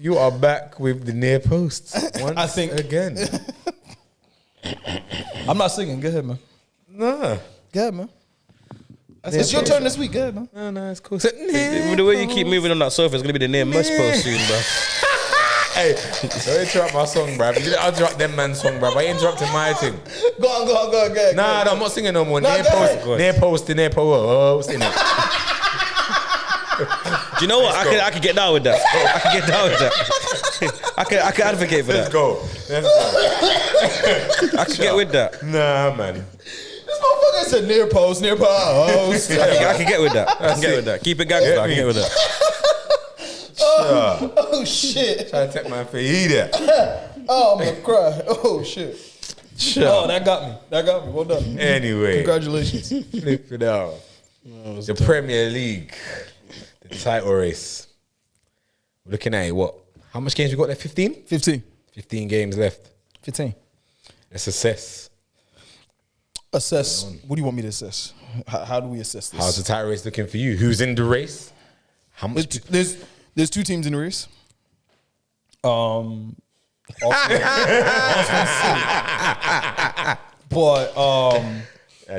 You are back with the near posts. Once I think again. I'm not singing. Go ahead, man. Nah. Go ahead, man. It's your turn this week. Go ahead, man. No, it's cool. The way you keep moving on that sofa, it's gonna be the near must post soon, bro. Hey, don't interrupt my song, bruv. I'll interrupt them man's song, bruv. I ain't interrupting my thing. Go on. Nah, no, I'm not singing no more. Nah, Near post. In it. Do you know what? I can get down with that. I can get down with that. I can advocate for Let's that. go. I can get with that. Nah, man. This motherfucker said near post. I can get with that. I can get with that. Keep it gangster. I can get with that. Oh shit. Try to take my fajita. Oh, I'm gonna cry. Oh shit. Oh, that got me. Well done. Anyway. Congratulations. Flip it out. The Premier League. The title race. We're looking at it, what? How much games we got there? 15? 15. 15 games left. 15. Let's assess. Assess. What do you want me to assess? How do we assess this? How's the title race looking for you? Who's in the race? How much? There's two teams in the race. Arsenal City. But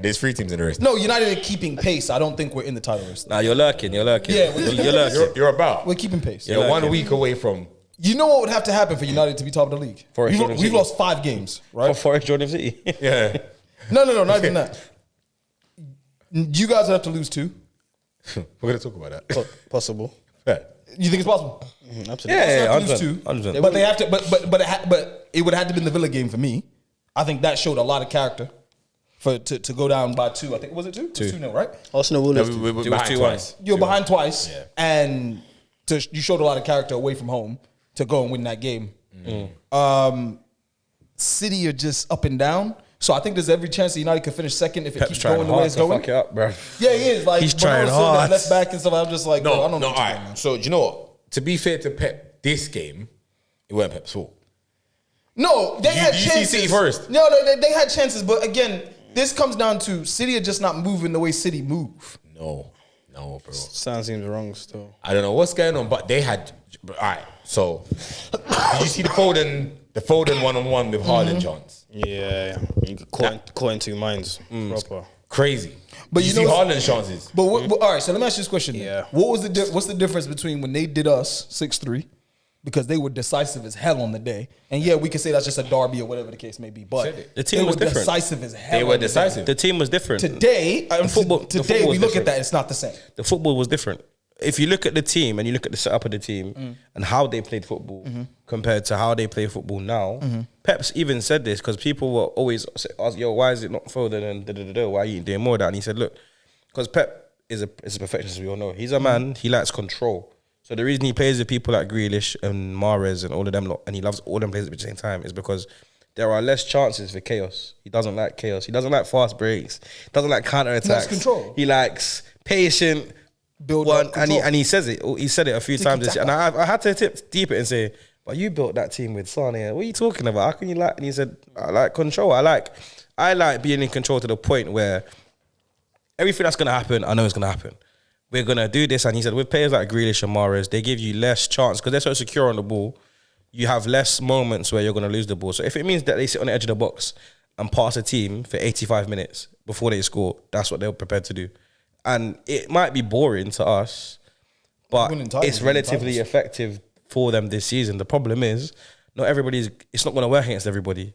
There's 3 teams in the race. no, United are keeping pace. I don't think we're in the title race. Nah, you're lurking. Yeah, You're lurking. You're about. We're keeping pace. You're 1 week away from. You know what would have to happen for United to be top of the league? We've lost 5 games, right? For Jordan City. Yeah. No, not even that. You guys would have to lose 2. We're going to talk about that. Possible. Yeah. You think it's possible? Absolutely. Yeah, Arsenal have to lose 2, 100%. but they have to. But it would have to be in the Villa game for me. I think that showed a lot of character to go down by 2. I think was it 2? 2-0, right? Arsenal will lose. We're It was behind 2-1. twice. You're behind twice, and you showed a lot of character away from home to go and win that game. City are just up and down. So I think there's every chance that United could finish second if it Pep's keeps trying going the way hard it's to going. fuck it up, bro. Yeah, he is. Like He's trying Bernardo's sitting there hard. left back and stuff. I'm just like, bro, I don't know. No, what all you're doing, man. right. So, do you know what? To be fair to Pep, this game, it wasn't Pep's fault. No, they had you see chances. City first? No, they had chances, but again, this comes down to City are just not moving the way City move. No, bro. Sound seems wrong still. I don't know what's going on, but they had. All right, so did you see the Foden 1-on-1 with Haaland chance? Yeah. You caught in 2 minds. Proper. Crazy. But Did you you see know- Haaland's chances? But all right, so let me ask you this question. Yeah. What's the difference between when they did us 6-3, because they were decisive as hell on the day, and yeah, we can say that's just a derby or whatever the case may be, but The team they was were different. decisive as hell. They on were the day. decisive. The team was different. Today, The football we was look different. at that, it's not the same. The football was different. If you look at the team and you look at the setup of the team and how they played football compared to how they play football now, Pep's even said this because people were always ask, yo, why is it not Foden and da-da-da-da? Why are you doing more of that? And he said, look, because Pep is a perfectionist, as we all know. He's a man, he likes control. So the reason he plays with people like Grealish and Mahrez and all of them lot, and he loves all them players at the same time, is because there are less chances for chaos. He doesn't like chaos. He doesn't like fast breaks. He doesn't like counter-attacks. He likes control. He likes patient Build one, up and control. he says it. He said it a few times this year, and Tiki-taka. I had to tip deep it and say, "But you built that team with Sane. What are you talking about? How can you like?" And he said, "I like control. I like being in control to the point where everything that's gonna happen, I know it's gonna happen. We're gonna do this." And he said, with players like Grealish and Mahrez, they give you less chance because they're so secure on the ball. You have less moments where you're gonna lose the ball. So if it means that they sit on the edge of the box and pass a team for 85 minutes before they score, that's what they're prepared to do. And it might be boring to us, but Winning titles, it's relatively effective for them this season. The problem is, it's not going to work against everybody.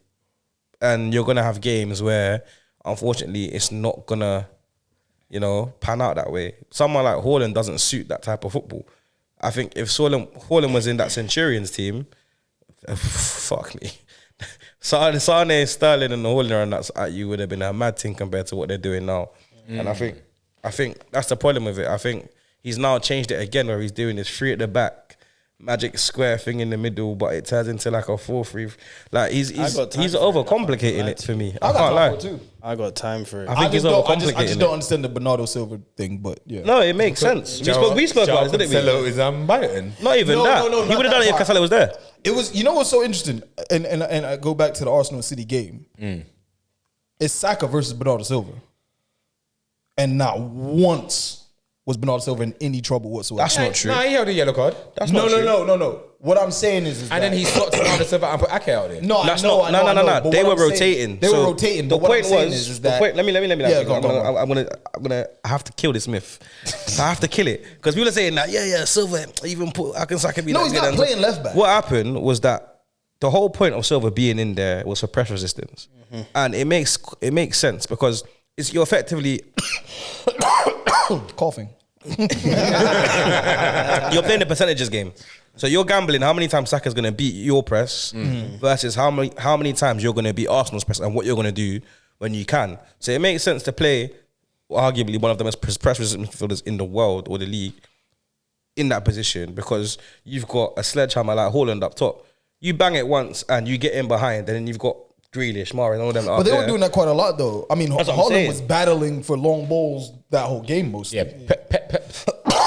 And you're going to have games where, unfortunately, it's not going to, pan out that way. Someone like Haaland doesn't suit that type of football. I think if Haaland was in that Centurions team, fuck me. Sane, Sterling and Haaland and that's at you would have been a mad thing compared to what they're doing now. And I think that's the problem with it. I think he's now changed it again where he's doing this 3 at the back, magic square thing in the middle, but it turns into like a 4-3. Like he's overcomplicating it for me. I can't lie. Too. I got time for it. I think he's overcomplicating I just don't understand the Bernardo Silva thing, but yeah. No, it makes sense. We spoke about this, didn't we? Cancelo is biting. Not even No, that. no, He not would have that done it if part. Cancelo was there. It was, what's so interesting, and I go back to the Arsenal City game. It's Saka versus Bernardo Silva. And not once was Bernardo Silva in any trouble whatsoever. That's not true. Nah, he held a yellow card. That's no, not true. no. What I'm saying is And that, then he swapped Bernardo Silva and put Ake out there. No, That's I know. not. but They what were I'm rotating. saying- They were rotating. The But what I'm point saying was, is the that. point. Let me. Yeah, go on. I have to kill this myth. I have to kill it because people are saying that. Yeah, Silva even put. I can be. No, that he's good not and- playing left back. What happened was that the whole point of Silva being in there was for press resistance, and it makes sense because you're effectively Coughing. you're playing the percentages game. So you're gambling how many times Saka's going to beat your press versus how many times you're going to beat Arsenal's press and what you're going to do when you can. So it makes sense to play arguably one of the most press resistant midfielders in the world or the league in that position because you've got a sledgehammer like Haaland up top. You bang it once and you get in behind, and then you've got Grealish, Mahrez, and all them. But they were doing that quite a lot, though. I mean, That's what I'm Holland saying. was battling for long balls that whole game mostly. Yeah, Pep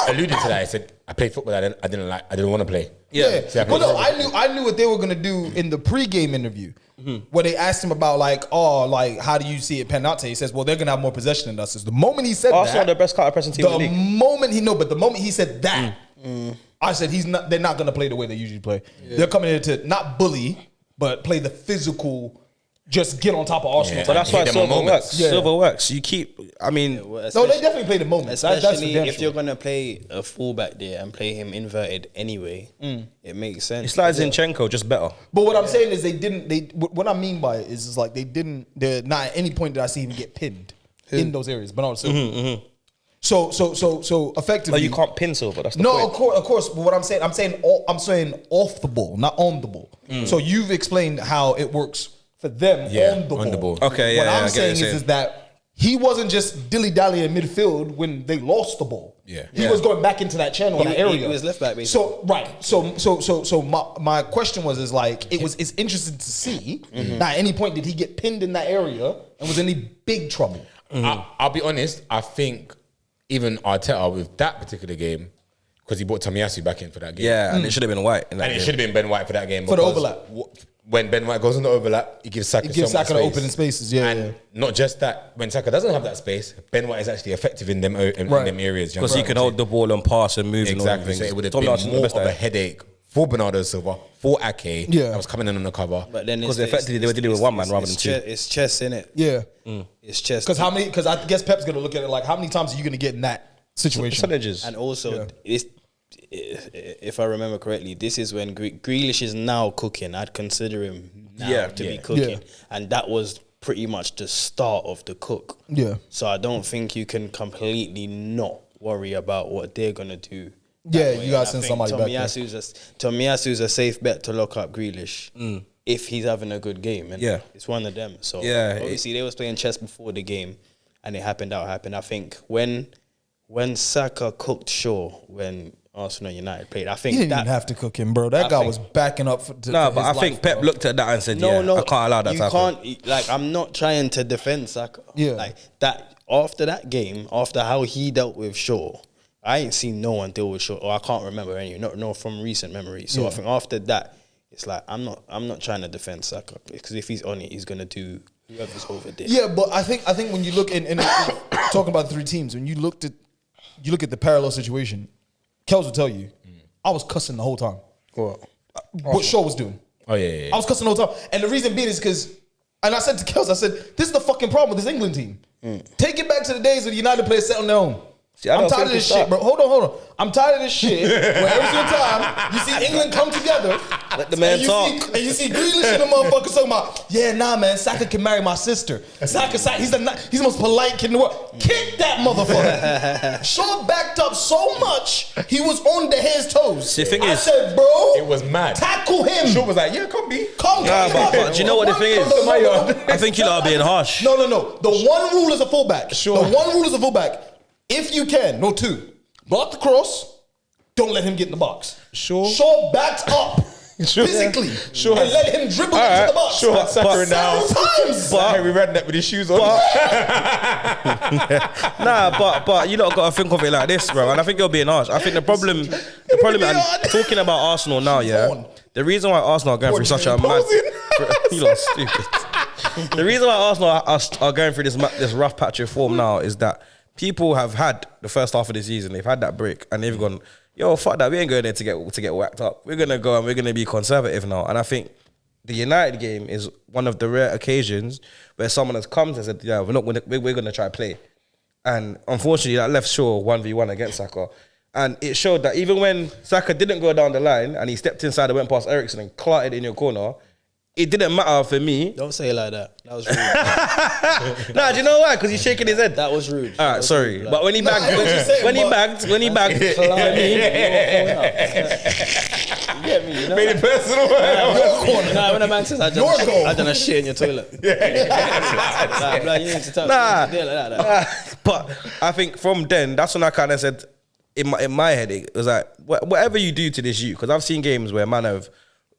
alluded to that. He said, "I played football. I didn't want to play." Yeah. See, I Well, played no, football. I knew what they were gonna do in the pre-game interview, where they asked him about how do you see it pan out? He says, well, they're gonna have more possession than us. Is the moment he said Arsenal are that, the best counter-pressing team in the the league. moment he said that, I said they're not gonna play the way they usually play. They're coming in to not bully, but play the physical. Just get on top of Arsenal. Yeah. But that's why Hit them on Silva moments. works. Yeah. Silva works. You keep. I mean, No, they definitely played the moment. That's for Especially damn if sure. you're gonna play a fullback there and play him inverted anyway, it makes sense. it's like Zinchenko, just better. But what I'm saying is what I mean by it is like they're not at any point did I see him get pinned in those areas. Bernardo Silva. So effectively. No, you can't pin Silva. That's the No, point. of course. But what I'm saying off the ball, not on the ball. So you've explained how it works for them on the ball. Okay, What yeah, I I'm get saying what you're is saying. that he wasn't just dilly-dally in midfield when they lost the ball. Yeah. He was going back into that channel, that area. He was left back, basically. So right. So my question was it's interesting to see. Now, at any point did he get pinned in that area and was in any big trouble? I'll be honest. I think even Arteta with that particular game, because he brought Tomiyasu back in for that game. Yeah, and it should have been White. In that And it game. should have been Ben White for that game. For the because overlap. When Ben White goes on the overlap, he gives Saka It gives so much Saka the space. opening spaces. Yeah, And not just that, when Saka doesn't have that space, Ben White is actually effective in them areas. Because he can hold the ball and pass and move and all Exactly. things. So it would have Tommy been Arsenal's the more best of at a it. headache for Bernardo Silva, for Ake, Yeah. that was coming in on the cover. But then Because effectively they were dealing with one man rather than two. It's chess, innit? Yeah. It's chess. Because I guess Pep's gonna look at it like how many times are you gonna get in that situation? Percentages. And also, if I remember correctly, this is when Grealish is now cooking. I'd consider him now to be cooking. Yeah. And that was pretty much the start of the cook. Yeah. So I don't think you can completely not worry about what they're going to do. Yeah, that way. you gotta And I send think somebody back there. Tomiyasu's a safe bet to lock up Grealish if he's having a good game. And Yeah. it's one of them. So Yeah, obviously they was playing chess before the game and it happened how it happened. I think when Saka cooked Shaw when Arsenal United played, I think He didn't that even have to cook him, bro. That guy was backing up for No, for but I his think life, Pep bro. looked at that and said, no, I can't allow that you to happen. can't. Like, I'm not trying to defend Saka. Yeah. Like that after that game, after how he dealt with Shaw, I ain't seen no one deal with Shaw, or I can't remember any. No, from recent memory. So I think after that, it's like I'm not trying to defend Saka because if he's on it, he's gonna do whoever's over there. Yeah, but I think when you look in talking about the three teams, when you look at the parallel situation, Kels will tell you, I was cussing the whole time. What Shaw was doing. Oh, yeah. I was cussing the whole time. And the reason being is because, and I said to Kels, I said, this is the fucking problem with this England team. Take it back to the days when the United players sat on their own. See, I I'm don't tired of think this it's shit, that. bro. Hold on. I'm tired of this shit where every single time you see England come together. Let the man and you talk. And you see Grealish and the motherfuckers talking about, yeah, nah, man, Saka can marry my sister. Saka, he's the most polite kid in the world. Kick that motherfucker. Shaw backed up so much, he was on the head's toes. See, the thing I is- said, bro, It was mad. tackle him. Shaw was like, yeah, come be. Come, Nah, but do you know what the thing is? No. I think you lot are being harsh. No. The one rule as a fullback. Sure. The one rule as a fullback. If you can, no two. Block the cross. Don't let him get in the box. Sure. Shaw backed up physically. Sure. And let him dribble into the box. Shaw had Saka in the Several house. times. Harry Redknapp with his shoes on. Nah, but you lot got to think of it like this, bro. And I think you're being harsh. I think the problem, and talking about Arsenal now, yeah. The reason why Arsenal are going through such a mad, you lot are stupid. The reason why Arsenal are going through this rough patch of form now is that people have had the first half of the season, they've had that break, and they've gone, yo, fuck that, we ain't going there to get whacked up. We're gonna go and we're gonna be conservative now. And I think the United game is one of the rare occasions where someone has come and said, yeah, we're gonna try play. And unfortunately, that left Shaw 1v1 against Saka. And it showed that even when Saka didn't go down the line and he stepped inside and went past Eriksen and clotted in your corner, it didn't matter for me. Don't say it like that. That was rude. Nah, do you know why? Because he's shaking his head. That was rude. All right, sorry. But when he bagged, when he bagged, for me, You get me? You know? Made it personal. Nah, when a man says, I done a shit in your toilet. Nah, you need to tell me. But I think from then, that's when I kind of said, in my head, it was like, whatever you do to this youth, because I've seen games where man have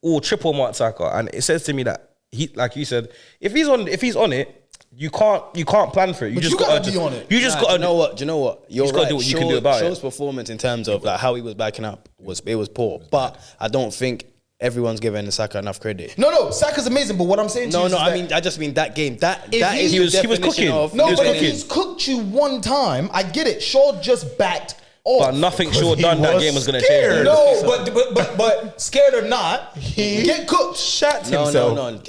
all triple marked Saka, and it says to me that he, like you said, if he's on it, you can't plan for it. You just gotta be on it. You just gotta. Do you know what? You're just gotta right. do what you can do about it. Shaw's performance in terms of like how he was backing up was poor, but I don't think everyone's giving Saka enough credit. No, Saka's amazing, but what I'm saying to you is I just mean that game. That is he was definition cooking. of no, He was but if cooking. he's cooked you one time, I get it. Shaw just backed off. But nothing Shaw he done that was game was gonna scared. change. No, but scared or not, he get cooked. Shat No. himself.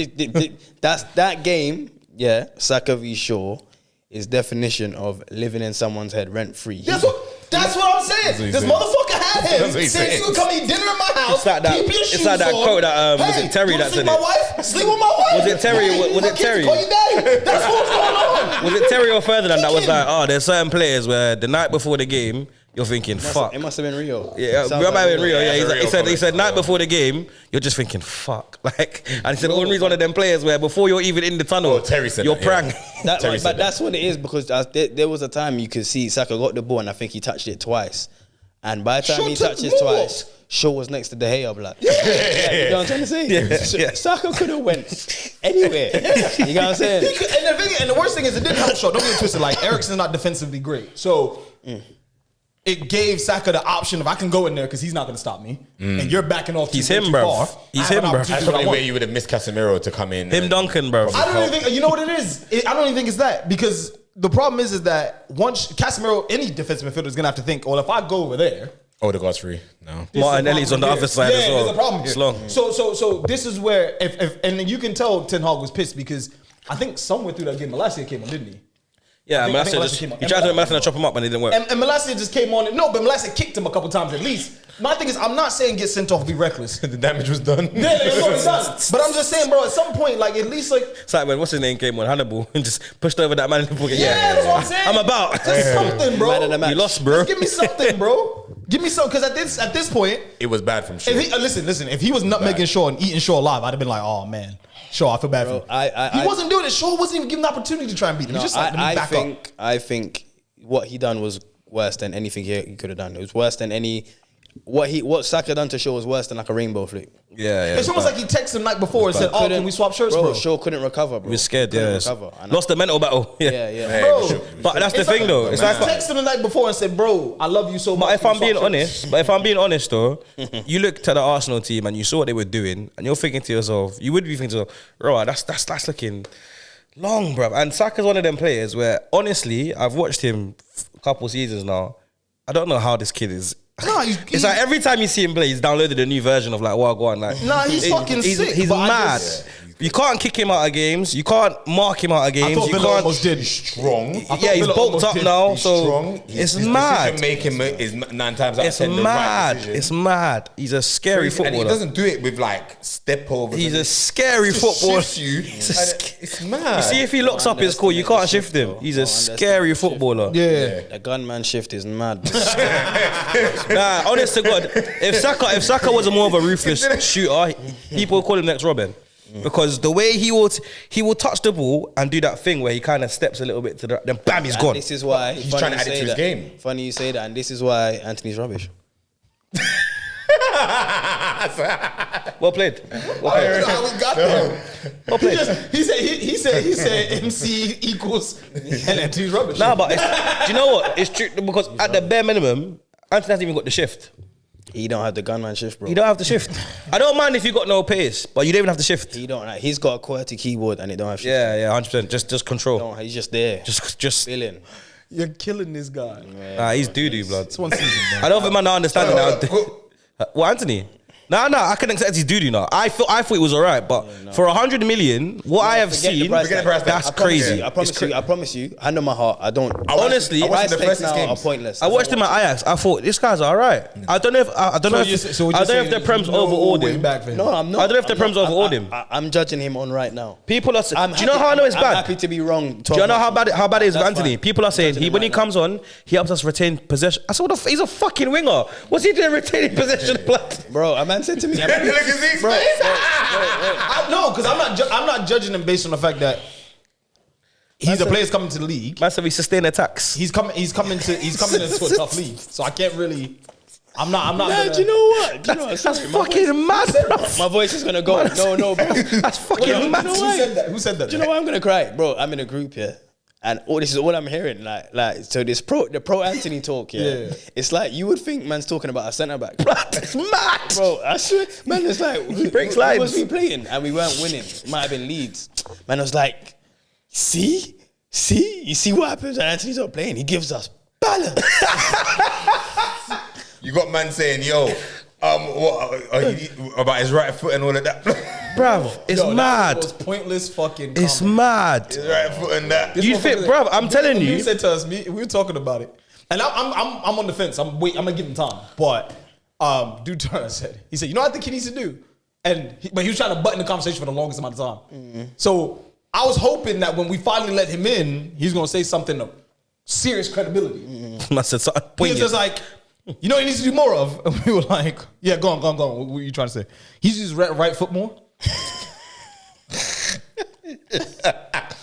That's that game. Yeah, Saka v Shaw is definition of living in someone's head rent free. That's what I'm saying. This motherfucker had him That's what he's saying, saying. "You come eat dinner in my house. It's like that- keep your it's shoes like that on. quote that, was Hey, it Terry you that sleep said with it? my wife? Sleep with my wife. Was it Terry? Hey, Was my it kids Terry? Call you daddy. That's what's going on. Was it Terry or further than that was like, oh, there's certain players where the night before the game, you're thinking, fuck. It must have been Rio. Yeah, Sounds we might like have been Rio. Yeah, Rio he said comment. night before the game, you're just thinking, fuck. Like, and he said, Henry's one of them players where before you're even in the tunnel, Oh, Terry said you're that, yeah. prang. Terry said But that. that's what it is because there was a time you could see Saka got the ball and I think he touched it twice. And by the time Shaw he took touched it more. twice, Shaw was next to De Gea, blood. You know what I'm trying to say? Yeah. Saka could have went anywhere. You know what I'm saying? And the worst thing is, it didn't help Shaw. Don't get it twisted. Like, Eriksen's not defensively great. So, it gave Saka the option of, I can go in there because he's not going to stop me. And you're backing off He's too him, too bro. far. He's I have him, an bro. opportunity That's to do what I probably want. where you would have missed Casemiro to come in. Him and- Duncan, bro. I don't even think, you know what it is? I don't even think it's that. Because the problem is that once Casemiro, any defensive midfielder is going to have to think, well, if I go over there, Odegaard's free. No. this is Martinelli's a on the problem other side here. as well. There's a problem here. It's long. So this is where, if and you can tell Ten Hag was pissed because I think somewhere through that game, Malacia came on, didn't he? Yeah, I think Malacia Malacia just, came on. he tried to Malacia chop him up and it didn't work. And Malacia just came on. No, but Malacia kicked him a couple times at least. My thing is, I'm not saying get sent off, be reckless. The damage was done. Yeah, it's already done. But I'm just saying, bro, at some point, like, at least, like, It's like when, what's his name, came on, Hannibal, and just pushed over that man in the pocket. yeah, that's what I'm saying. I'm about. Just something, bro. Man of the match. You lost, bro. Just give me something, bro. Give me something, because at this point, It was bad from Shaw. if he, listen, if he was nutmegging Shaw and eating Shaw alive, I'd have been like, oh, man. Shaw, I feel bad Bro, for him. He wasn't doing it. Shaw wasn't even given the opportunity to try and beat him. He was just like, let me back up. I think what he done was worse than anything he could have done. It was worse than any. What Saka done to Shaw was worse than like a rainbow flick. Yeah. It's almost like he texted him the night before and said, oh, can we swap shirts, bro? Shaw couldn't recover, bro. He was scared, Couldn't yeah. recover. And Lost the mental battle. yeah. Bro, But that's the it's thing, like- though. It's like, He texted him the night before and said, bro, I love you so much. but if Can we I'm being swap honest, shirts? though, you looked at the Arsenal team and you saw what they were doing, and you're thinking to yourself, you would be thinking to yourself, bro, that's looking long, bro. And Saka's one of them players where, honestly, I've watched him a couple seasons now. I don't know how this kid is. Nah, It's like every time you see him play, he's downloaded a new version of like Wagwan. Like, Nah, he's fucking sick, He's but I mad. just- You can't kick him out of games. You can't mark him out of I games. thought You Villa can't. almost did. Strong. Yeah, he's Villa bulked almost up did. now, He's so strong. it's His mad. decision making is 9 times out of It's 10 the right mad. decision. It's mad. He's a scary And he footballer. doesn't do it with like step over. He's a scary footballer. Shifts you. It's a and sc- it's mad. You see, if he locks up his core, you can't shift him. He's a scary footballer. Yeah. The gunman shift is mad. Nah, honest to God, if Saka was a more of a ruthless shooter, people call him next Robin. Because the way he will touch the ball and do that thing where he kind of steps a little bit to the then bam, he's And gone. this is why He's funny trying to you add it say to his that. game. Funny you say that, and this is why Anthony's rubbish. Well played. Well I played. don't know how we got there. Well played. He said MC equals and Anthony's rubbish. Nah, but do you know what? It's true because at the bare minimum, Anthony hasn't even got the shift. He don't have the gunman shift, bro. You don't have to shift. I don't mind if you got no pace, but you don't even have to shift. He don't. Like, he's got a QWERTY keyboard and it don't have shift. Yeah, 100%. Just control. He's just there. Just Feeling. You're killing this guy. Nah, he's doo-doo, blood. It's one season, man. I don't think man understand it now. What, Anthony? No, I couldn't accept his doo-doo now. I thought it was alright, but for 100 million, what I have Forget the seen, price tag. that's crazy. I promise you, hand on my heart, I don't. Honestly, Price the tags first now are games. pointless. I watched him at Ajax. I thought this guy's alright. I don't know if the Prem's overawed him. No, I'm not. I don't know if the Prem's overawed him. I'm judging him on right now. People are. Do you know how I know it's I'm bad? happy to be wrong. Do you know how bad it is with That's Anthony? fine. People are saying when he comes on, he helps us retain possession. I said, he's a fucking winger. What's he doing retaining possession, blood? Bro, a man said to me, Look at Zeke's bro, face. No, because I'm not judging him based on the fact that he's a player's coming to the league. Man said we sustain attacks. He's coming into a tough league. So I can't really. I'm not. Nah, gonna, do you know what? Do you know what? That's Sorry, my fucking mad, bro. My voice is gonna go. No, bro. That's fucking mad. Who said that? Who said that? Do you know why I'm gonna cry, bro? I'm in a group here, and this is all I'm hearing. Like, so the pro Anthony talk, yeah. It's like you would think man's talking about a centre back. It's mad. Bro, I swear, man, it's like he breaks who lines. was we playing and we weren't winning. Might have been Leeds. Man was like, see, you see what happens when Anthony's not playing? He gives us balance. You got man saying, yo, what about his right foot and all of that. Bruv, it's mad. That was pointless fucking. It's comment. mad. His right foot and that. You think, bruv, I'm telling He you. said to us, we were talking about it, and I'm on the fence. I'm gonna give him time, but dude Turner said, he said, you know what I think he needs to do, but he was trying to button the conversation for the longest amount of time. So I was hoping that when we finally let him in, he's gonna say something of serious credibility. I said something He was poignant. just like, you know what he needs to do more of? And we were like, yeah, go on. What were you trying to say? He uses his right foot more.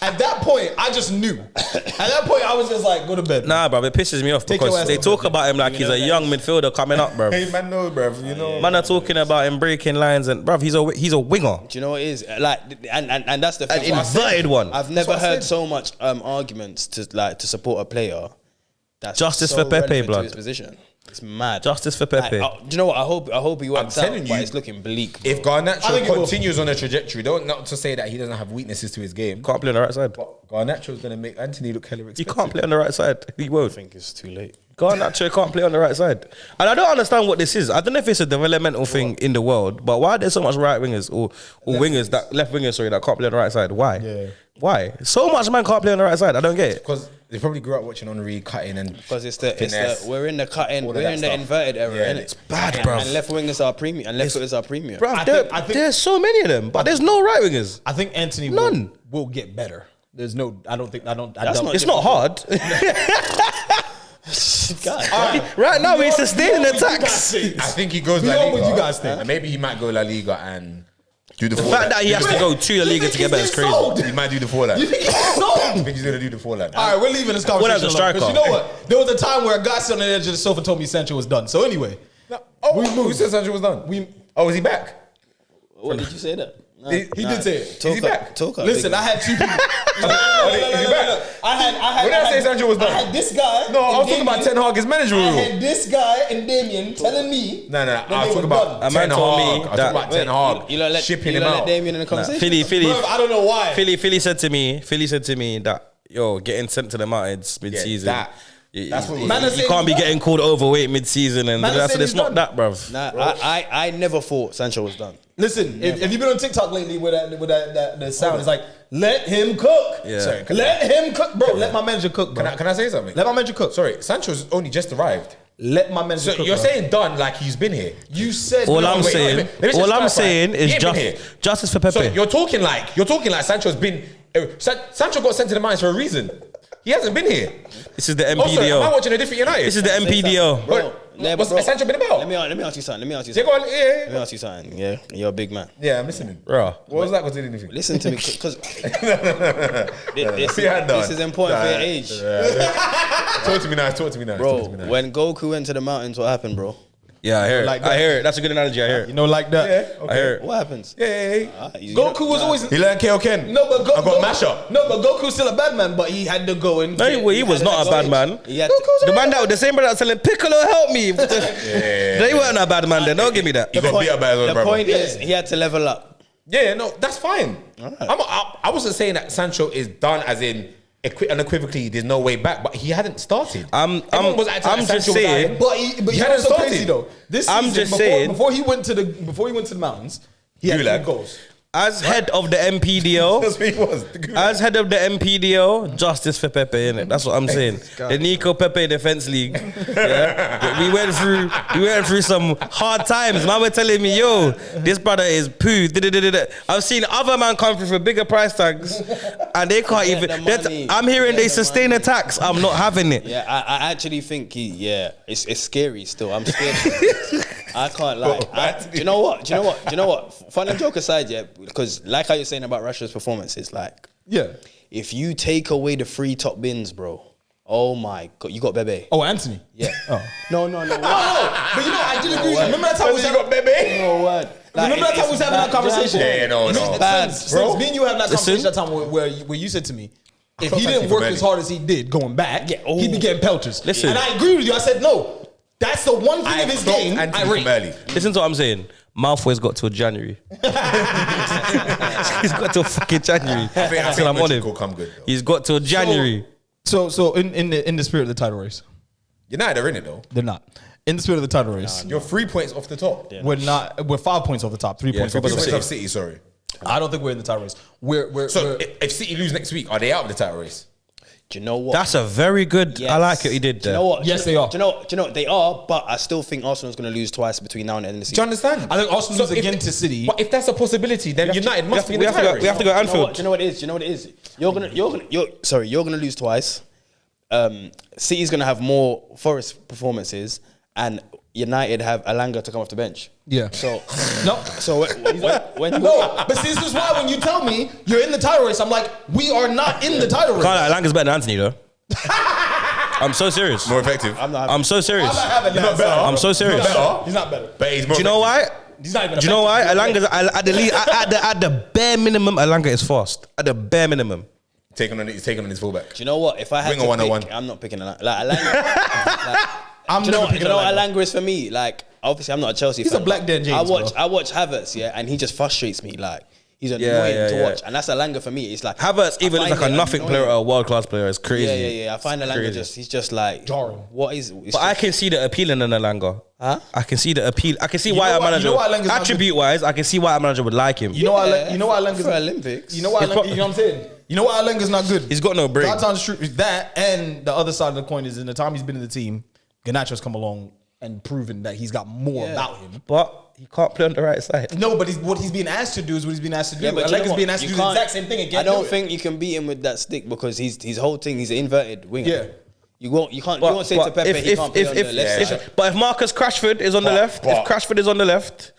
At that point, I just knew. At that point, I was just like, go to bed. Nah, bruv, it pisses me off Take your because ass they to talk bed. about him like he's a young midfielder coming up, bruv. Hey, man, no, bruv. You know. Man are talking about him breaking lines and bruv, he's a winger. Do you know what it is? Like, and that's the An thing. inverted one. I've never heard so much arguments to support a player. That's Justice so for Pepe, relevant to blood. his position. It's mad. Justice for Pepe. Like, do you know what? I hope he works out, telling but you, it's looking bleak. Bro. If I think Garnacho it will. continues on a trajectory, don't not to say that he doesn't have weaknesses to his game. Can't play on the right side. But Garnacho's going to make Anthony look hella He expensive. can't play on the right side. He I won't. think it's too late. Garnacho can't play on the right side. And I don't understand what this is. I don't know if it's a developmental thing in the world, but why are there so much right wingers or left wingers that can't play on the right side? Why? Yeah. Why? So much man can't play on the right side. I don't get it. Because they probably grew up watching Henri cutting and Because finesse. we're in the cutting, All of we're that in the stuff. inverted era, Yeah, innit? it's bad, And- bruv. And left wingers are premium, and left footers are premium. Bruv, I think- there's so many of them, but there's no right wingers. I think Anthony None. will get better. There's no, I don't. It's not hard. God, Right now, he's sustaining attacks. I think he goes We La know Liga. what you guys think. And maybe he might go La Liga and do the The fact that he has to go to the Liga to get better is crazy. He might do the Forlan. You think he's sold? I think he's going to do the Forlan. All right, we're leaving this Well, conversation as a alone, 'cause striker. you know what? There was a time where a guy sitting on the edge of the sofa told me Sancho was done. So anyway, Who said Sancho was done? Is he back? what did you say that? he did say it. Is he back? Listen, I had two people. Is he back? I had. When did I say Sancho was done? I had this guy. No, I and was talking about Damien. Ten Hag, his manager I rule. had this guy and Damien telling me. No, that I they was were talking about done. A man Ten told Hag. me I was that- talking about Ten Hag You don't let shipping you him don't let out. Damien in the conversation. Bruv, I don't know why. Philly said to me that getting sent to the mountains mid-season. that's what Man, you can't be getting called overweight mid-season, and Man, I said saying it's he's not done. that, bruv. Nah, I never thought Sancho was done. Listen, if you've been on TikTok lately with that sound, it's like, let him cook. Yeah. Sorry, Let him cook. Bro, let my manager cook, bro. Can I say something? Let my manager cook. Sorry, Sancho's only just arrived. Let my manager So cook. you're bro. saying done like he's been here. You said All No, I'm wait, saying, let me just all I'm clarify. saying He is ain't been here. justice for Pepe. So you're talking like Sancho's been. Sancho got sent to the mines for a reason. He hasn't been here. This is the Also, am I MPDO. watching a different United? This is the MPDO. Bro, What's Sancho been about? Let me ask you something. Yeah, go on, Let me ask you something. Yeah, you're a big man. Yeah, I'm listening. Bro. What was that got to do with anything? Listen to me, because Yeah, no. this is important for your age, Talk to me now. Talk to me now. bro. Talk to me now. When Goku went to the mountains, what happened, bro? Yeah, I hear it. Like I that. hear it. That's a good analogy. I hear You it. know, like that. Yeah, okay. I hear it. What happens? Yeah. Goku was always. He learned Kaioken. No, but I got mashup. No, but Goku's still a bad man, but he had to go and. No, he was not a bad man. He had The man that the same brother that selling Piccolo help me. They weren't a bad man then. Don't give me that. He got beat up by his own the brother. point is, he had to level up. Yeah, no, that's fine. I wasn't saying that Sancho is done as in unequivocally, there's no way back. But he hadn't started. I'm just Sancho was saying. out. But He you know hadn't what's so started. crazy though. This I'm season, just saying- before he went to the mountains, he had Gulag. 3 goals. As head of the MPDO, That's what he was. The Gulag. as head of the MPDO, justice for Pepe, innit? That's what I'm saying. The Nico Pepe Defense League. Yeah? We went through some hard times. Man, were telling me, yo, this brother is poo. I've seen other man come through for bigger price tags, and they can't even. I'm hearing they sustain attacks. I'm not having it. Yeah, I actually think it's scary still. I'm scared. I can't lie. Do you know what? Fun and joke aside, yeah, because like how you're saying about Russia's performance, it's like, Yeah. if you take away the 3 top bins, bro, oh my God, you got Bebe. Oh, Anthony. Yeah. Oh. No. But I did agree with you. Remember that time we You was got Bebe? No word. Remember that time we was having that conversation? Yeah, no. Since me and you having that Listen. conversation that time where you said to me, if can't he fancy didn't for work Belly. as hard as he did going back, he'd be getting pelters. Listen. And I agree with you. I said, no, that's the one thing of his game I rate. Listen to what I'm saying. Malfoy's got till January. He's got till fucking January. I think Till I'm on him. will come good. Though. He's got till January. So in the spirit of the title race, United are in it though. they're not. In the spirit of the title race, You're 3 points off the top. Yeah. we're 5 points off the top, 3 points off the 3 points top. off City. Sorry. I don't think we're in the title race. We're If City lose next week, are they out of the title race? Do you know what? That's a very good. Yes. I like what he did Do you there. know what? Yes, Do you know- they are. Do you know they are? But I still think Arsenal's going to lose twice between now and the end of the Do you season. understand? I think Arsenal lose if- again to City. But if that's a possibility, then United must be in the title race. We have to go Do you know Anfield. what? Do you know what it is? Do you know what it is? You're gonna lose twice. City's gonna have more Forest performances, and United have Alanga to come off the bench. Yeah. So No. so when you No, but see, this is why when you tell me you're in the title race, I'm like, we are not in the title race. Can't lie, Langa's better than Anthony though. I'm so serious. More effective. I'm so serious. I'm not having He's that. not better. I'm so serious. He's not better. But he's more. Do you know why? He's not even. Do you know why? Alanga's at the least, at the bare minimum, Alanga is fast. At the bare minimum. He's taking on his fullback. Do you know what? If I had Winger to 101. pick, I'm not picking Alanga. Like Alanga. I'm Do you know never what? Do picking you know what Alanga. Alanga is for me? Like, obviously, I'm not a Chelsea He's fan. a Black Dan James, I watch Havertz, yeah, and he just frustrates me. Like, he's annoying Yeah, to yeah. watch, and that's Alanga for me. It's like Havertz even I looks like find a it nothing annoying. player or a world class player. It's crazy. Yeah. I find Alanga he's just like Jarring. What is? It's But I just- can see the appeal in Alanga. Huh? I can see the appeal. I can see You why know a what- manager, you know why Alanga's not attribute wise, I can see why a manager would like him. You know why? Yeah, You know why for Alanga's Olympics. You know why? It's You know what I'm saying? You know why Alanga's not good? He's got no brain. God's honest truth is that, and the other side of the coin is in the time he's been in the team, Garnacho's come along and proven that he's got more about him. But he can't play on the right side. No, but what he's being asked to do is what he's being asked to do. Yeah, but you know Alanga's what? being asked to You do the can't- exact same thing again. I don't think you can beat him with that stick because his whole thing. He's an inverted winger. Yeah. You won't say to Pepe he can't play on the left side. But if Marcus Rashford is on the left, if Rashford is on the left,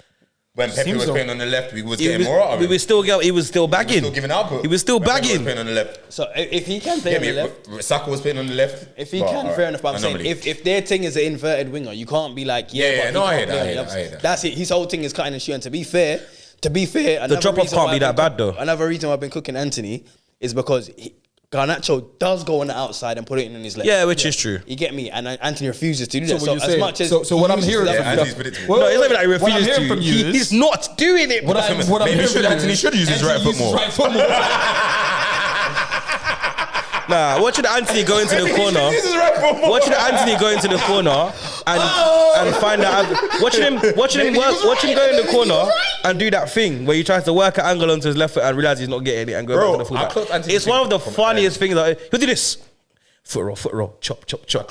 When Pepe Seems was so. playing on the left, we was he getting was, more out of we him. was still he was still bagging. Still giving output. He was still When Pepe bagging. was playing on the left. So if he can play Get on the me. left, Saka was playing on the left. if he Well, can, alright. fair enough. But I'm saying Anomaly. if their thing is an inverted winger, you can't be like Yeah, but no, he I can't hear play that, on I the hear left. that, I hear that. That's it. His whole thing is cutting and shooting. To be fair, another drop-off reason can't why be I've that been bad, though. Another reason why I've been cooking Anthony is because Garnacho does go on the outside and put it in his left. Yeah, which is true. You get me? And Anthony refuses to do that. So So, what you're as saying- much as so what I'm he uses hearing that from Yeah, you- Anthony's predictable. No, it's not even like he What I'm refused hearing to. from you is- He's not doing it. What I'm Maybe hearing Anthony should use his right foot uses more. right foot more. Nah, watching Anthony go into the corner. Watching Anthony go into the corner and find out. Watching him go in the corner and do that thing where he tries to work an angle onto his left foot and realize he's not getting it and go Bro, back to the I clocked fullback. Anthony It's one of the from funniest things. Like, he'll do this. Foot roll, chop.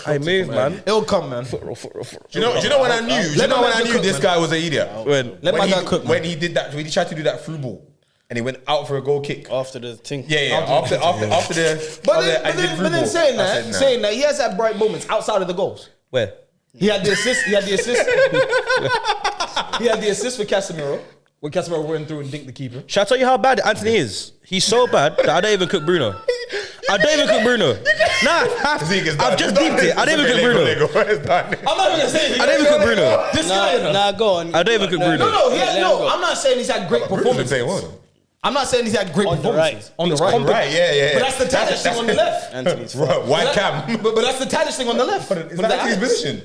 I move, man. It'll come, man. Foot roll. Do you know when I knew? Do you know when I knew this guy was an idiot? When Let my guy cook, man. When he did that, when he tried to do that through ball, and he went out for a goal kick. after the thing. Yeah. After the. But I did then, through ball. saying I said, that, nah. he has that bright moments outside of the goals. where? He had the assist. He had the assist for Casemiro. When Casemiro went through and dinked the keeper. Shall I tell you how bad Anthony is? He's so bad that I don't even cook Bruno. I don't even cook Bruno. Nah, I've just deeped it. I don't even cook Bruno. I'm not even gonna say anything. I don't even cook Bruno. This guy, Nah, go on. I don't even cook Bruno. No, he Let has, him no. go. I'm not saying he's had great performances. I'm not saying he's had great On the performances. right. On the right. Right, yeah. But that's the Tadic thing on the left. Anthony's Right, fault. white cam. But that's the Tadic thing on the left. Is But that his position?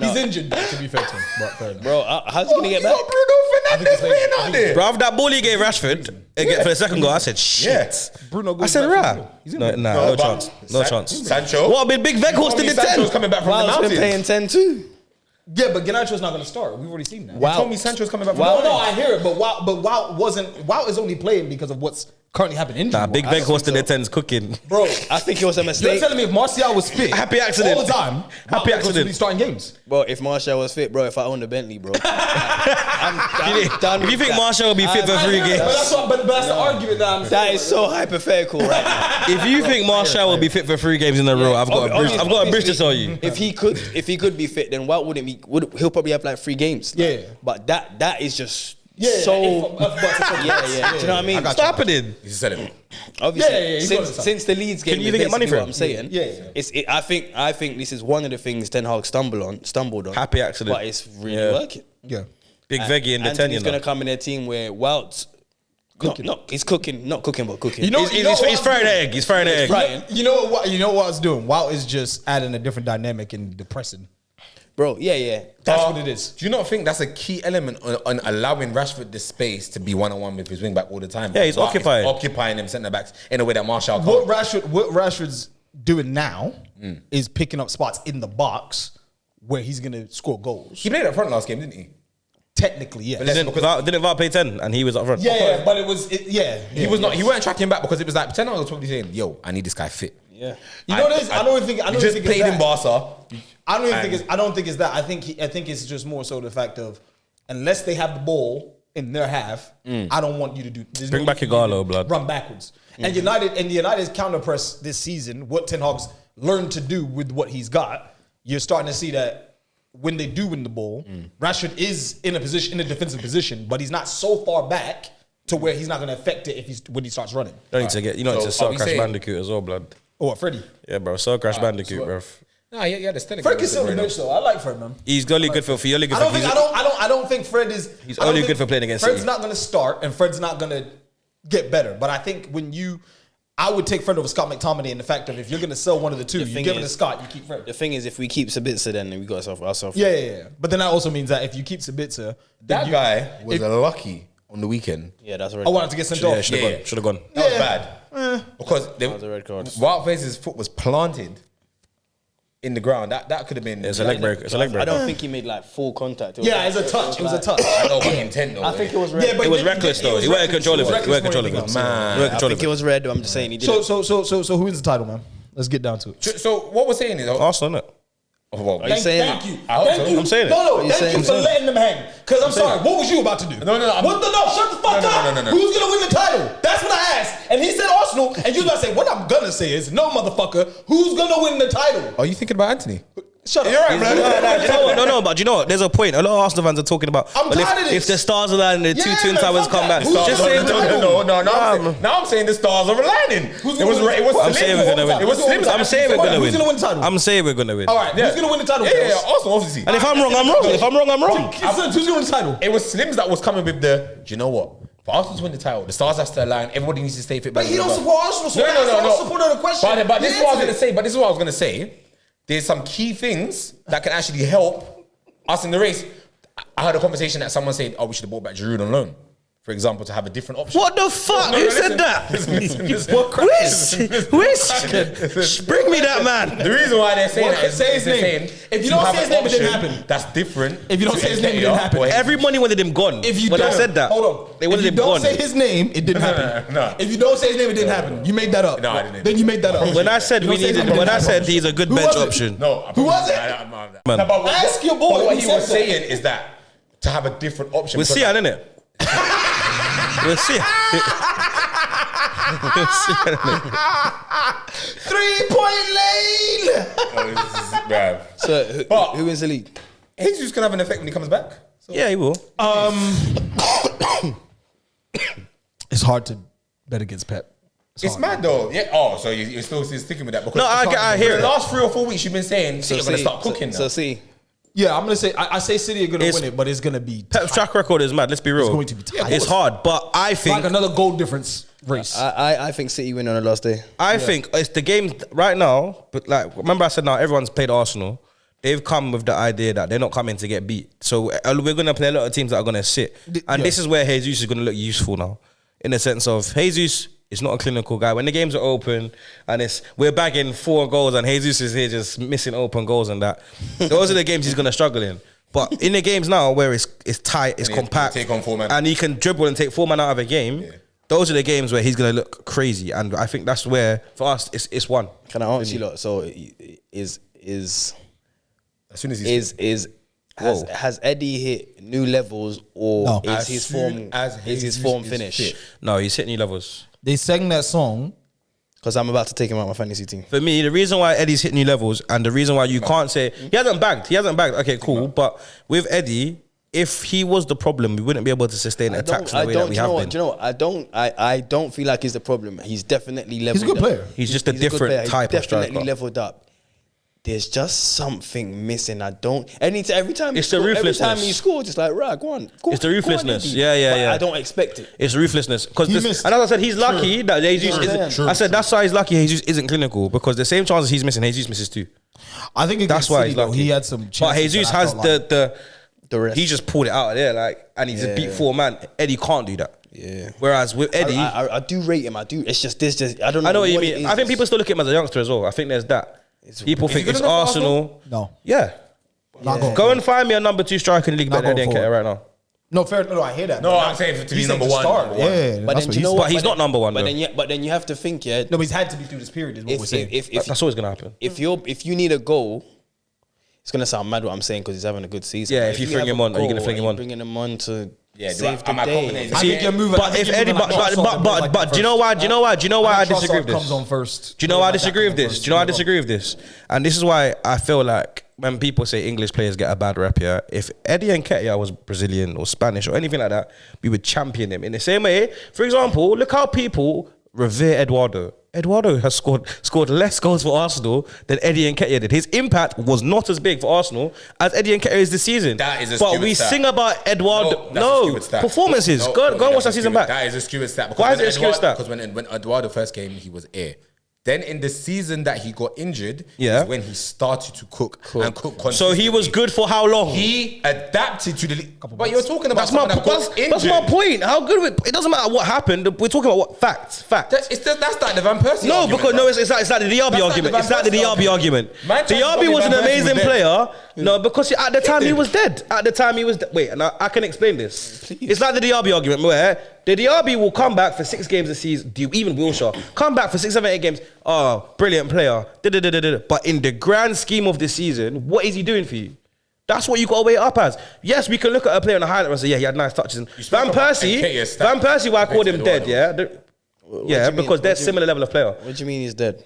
He's injured, to be fair to him. But fair enough. Bro, how's he gonna get You back? got Bruno Fernandes playing out there. Bro, after that ball he gave Rashford again for the second goal, I said, shit. Yeah. Bruno I goes said, back right. for the No, goal. no but chance. No chance. Sancho. What, been Big Veghorst in the Sancho's 10? coming back from the Wild's been mountains. paying 10 too. Yeah, but Garnacho's not going to start. We've already seen that. You told me Sancho's coming back from No, the no, mountains. I hear it, but Wout is only playing because of what's currently happening injury. Nah, Big Veghorst in the 10's cooking. Bro, I think it was a you're mistake. telling me if Martial was fit Happy accident. all the time, Happy Wout accident. would be starting games. Bro, if Martial was fit, bro, if I owned a Bentley, bro, I'm done If you with think that. Martial will be fit for I 3 hear it, games, but that's the argument that I'm That saying. is so hypothetical right now. if you think Martial will be fit for 3 games in a row, I've got a bridge to tell you. If he could be fit, then Wout wouldn't be. He'll probably have like 3 games. Yeah. But that is just Yeah, so. yeah. Yeah. Do you know what I mean? What's happening? He's a celibate. Obviously, Yeah, he's got it. since the Leeds game, Can you is even get money basically for what him? I'm saying. Yeah. I think this is one of the things Ten Hag stumbled on. Happy accident. But it's really Yeah. working. Yeah. Big Veggie in the 10, you He's gonna know. come in a team where Wout's he's cooking, not cooking, but cooking. You know- He's frying the egg. He's frying the egg. Right. You know what I was doing? Wout is just adding a different dynamic and depressing. Bro, yeah. That's what it is. Do you not think that's a key element on allowing Rashford the space to be one-on-one with his wing back all the time? Yeah, he's But occupied. it's occupying them centre backs in a way that Martial can't. What Rashford's doing now is picking up spots in the box where he's gonna score goals. He played up front last game, didn't he? Technically, yes. But Didn't VAR play 10 and he was up front? Yeah, but it was He was not. He weren't tracking back because it was like Ten Hag was probably saying, "Yo, I need this guy fit." Yeah. You know what it is? I don't think. I You don't just think played it's in that. Barca. I don't even think And- it's. I don't think it's that. I think it's just more so the fact of unless they have the ball in their half, I don't want you to do. there's Bring no back need for you Igalo, to blood. Run backwards. And United's counter press this season, what Ten Hag's learned to do with what he's got, you're starting to see that when they do win the ball, Rashford is in a defensive position, but he's not so far back to where he's not going to affect it when he starts running. You need to get, So, to are start we Crash saying- Bandicoot as well, blood. Oh, what, Freddie? Yeah, bro. Start Crash Bandicoot, bro. Nah, yeah, the Stennick. Fred can still be bench though. I like Fred, man. He's only good for only good I for don't think I don't think Fred is. He's I don't only think good for playing against Fred's City. not going to start, and Fred's not going to get better. But I think I would take Fred over Scott McTominay in the fact of if you're going to sell one of the two, you thing give it to is- Scott, you keep Fred. The thing is, if we keep Sabitzer, then we got ourselves. Yeah. But then that also means that if you keep Sabitzer, That guy was lucky on the weekend. Yeah, that's right. I wanted to get sent Yeah, off. should have Yeah. gone. Should have gone. That was Yeah. bad because was a red card. Wild Face's foot was planted in the ground. That could have been. It's a leg break. It's a leg I break. don't think he made like full contact. Yeah, it's a touch. It was a touch. I know, but intent though. I think it was red. Yeah, but It was he- reckless though. was He weren't reckless. controlling It was it. He weren't reckless controlling more it. than anything else. Man. He weren't I controlling think it it. was red. I'm just saying he did. So who wins the title, man? Let's get down to it. So what we're saying is, Arsenal, innit? well, Are you saying? Thank you. I hope Thank so. you. I'm saying it. No, Are you thank saying you for it? letting them hang. Because I'm sorry, what was you about to do? No, I'm- What the no? Shut the fuck No, up. no. Who's gonna win the title? That's what I asked. And he said Arsenal. And you about to say what I'm gonna say is no, motherfucker. Who's gonna win the title? are you thinking about Anthony? Shut up. You're right, man. No, but you know what? There's a point. A lot of Arsenal fans are talking about. I'm well, tired of if this. the stars align, the two Yeah, twin man, towers fuck come that. back. Who's Just gonna say win the title? No. Now I'm saying the stars are aligning. Who's It was gonna win? it was I'm saying we're gonna win. It was slim. I'm saying we're gonna Who's win. gonna win the title? I'm saying we're gonna win. All right, who's gonna win the title? Yeah, Kels? Arsenal obviously. And if I'm wrong, I'm wrong. If I'm wrong, I'm wrong. Who's gonna win the title? It was Slims that was coming with the. Do you know what? For Arsenal to win the title, the stars has to align. Everybody needs to stay fit. But he don't support Arsenal, so No. that's support on the question. But this is what I was He gonna say. But this is what I was gonna say. There's some key things that can actually help us in the race. I had a conversation that someone said, "Oh, we should have bought back Giroud on loan, for example, to have a different option." What the fuck? No, Who listen, said that? listen. Whiz? Bring me that man. The reason why they're saying What? that is Say his they're name. saying If you to don't have say his an name, it didn't option happen. That's different. If you don't to say his name, it Nketiah didn't happen. or- Everybody wanted him gone. If you when I don't- said that, hold on. they If wanted you him don't gone. say his name, it didn't happen. No. If you don't say his name, it didn't happen. You made that up. No, I didn't. Then you made that up. When I said You we don't say his needed, name, it when I didn't said happen. he's a good Who bench was it? option. No, Who was it? Man. No, but Ask your boy, but what he he said was that. saying is that to have a different option. We'll because see, innit? We'll see. We'll see, innit? 3-point lane. Bruv. So But- who wins the league? He's just gonna have an effect when he comes back. So. Yeah, he will. It's hard to bet against Pep. It's mad though. Yeah. Oh, so you're still sticking with that? Because No, I hear for it. the last 3 or 4 weeks, you've been saying City are gonna start cooking now. So see, Yeah, I'm gonna say I say City are gonna It's- win it, but it's gonna be Pep's track record is mad. Let's be real. It's going to be tight. It's hard, but I like think another goal difference race. I think City win on the last day. I think it's the game right now. But like, remember I said now everyone's played Arsenal. they've come with the idea that they're not coming to get beat. So we're going to play a lot of teams that are going to sit. And this is where Jesus is going to look useful now. In the sense of Jesus is not a clinical guy. When the games are open and we're bagging 4 goals and Jesus is here just missing open goals and that. Those are the games he's going to struggle in. But in the games now where it's tight, it's compact, take on 4 men. and he can dribble and take 4 men out of a game, those are the games where he's going to look crazy. And I think that's where, for us, it's one. Can I ask you, lot? So is as soon as he's has Eddie hit new levels, or No. is his form finished? No, he's hitting new levels. They sang that song. Because I'm about to take him out my fantasy team. For me, the reason why Eddie's hitting new levels and the reason why you can't say he hasn't bagged. Okay, cool. But with Eddie, if he was the problem, we wouldn't be able to sustain attacks in the way that we have been. Do you know what? I don't feel like he's the problem. He's definitely leveled He's a good up. player. He's just a good different player. He's type of definitely striker. leveled up. There's just something missing. Every time It's the ruthlessness. Every time he scores, it's like, right, go on. It's the ruthlessness. Eddie. Yeah. But I don't expect it. It's ruthlessness. Because He missed. and as I said, he's lucky that Jesus True. isn't. True. I said that's why he's lucky Jesus isn't clinical, because the same chances he's missing, Jesus misses too. I think That's against why City, he's though, lucky. he had some chances. But Jesus that I has felt like- The rest. he just pulled it out of there, and he's a beat 4 man. Eddie can't do that. Yeah. Whereas with Eddie, I do rate him. I do. It's just this. I don't know. I know what you it mean. is. I think people still look at him as a youngster as well. I think there's that. People think good it's enough for Arsenal. No. Yeah. Not going Go forward. and find me a number 2 striker in the league Not better than going Nketiah forward. right now. No, fair. No, I hear that. No, but I'm not- saying to be he's number saying one. start. Number one. Yeah, But that's then what you know he's- what? But he's not number one, But though. then you have to think, yeah. No, but he's had to be through this period. Is what we're saying. That's always gonna happen. If you need a goal, it's gonna sound mad what I'm saying because he's having a good season. Yeah, But if you have fling him a on, are you gonna goal, fling him you on? Bringing him on to Yeah, save am the I day. confident? I think you're moving. But if Eddie, but do you know why? Do you know why I disagree with this? Comes on first. Do you know why I disagree with this? Do you know why I disagree with this? And this is why I feel like when people say English players get a bad rep here, if Eddie Nketiah was Brazilian or Spanish or anything like that, we would champion him. In the same way, for example, look how people revere Eduardo. Eduardo has scored less goals for Arsenal than Eddie Nketiah did. His impact was not as big for Arsenal as Eddie Nketiah is this season. That is a but skewed we stat. sing about Eduardo. that's a No, skewed stat. performances. No, Go and watch that that's a season skewed- back. That is a skewed stat. Why is it a skewed stat? Because when Eduardo first came, he was air. Then in the season that he got injured, Yeah. is when he started to cook and cook consistently. So he was good for how long? He adapted to the league. But you're talking about That's my, someone that got that's my injured. point. How good it doesn't matter what happened. We're talking about what facts. That's like the Van Persie No, argument, because bro. no, it's like the Diaby That's like argument. the It's like the Van Persie Diaby argument. Man tried to tell Diaby me was an Van Persie was amazing dead. player. No, because at the time he dead. was dead. At the time he was dead. Wait, and I can explain this. It's like the Diaby argument where the Diaby will come back for 6 games a season. Even Wilshere come back for 6, 7, 8 games. Oh, brilliant player. But in the grand scheme of the season, what is he doing for you? That's what you got to weigh it up as. Yes, we can look at a player on the highlight and say, yeah, he had nice touches. And spoke Van about Persie, Nketiah's stat Van Persie, why I called him compared dead, to yeah? What Yeah, do you mean? because they're What do you- similar level of player. What do you mean he's dead?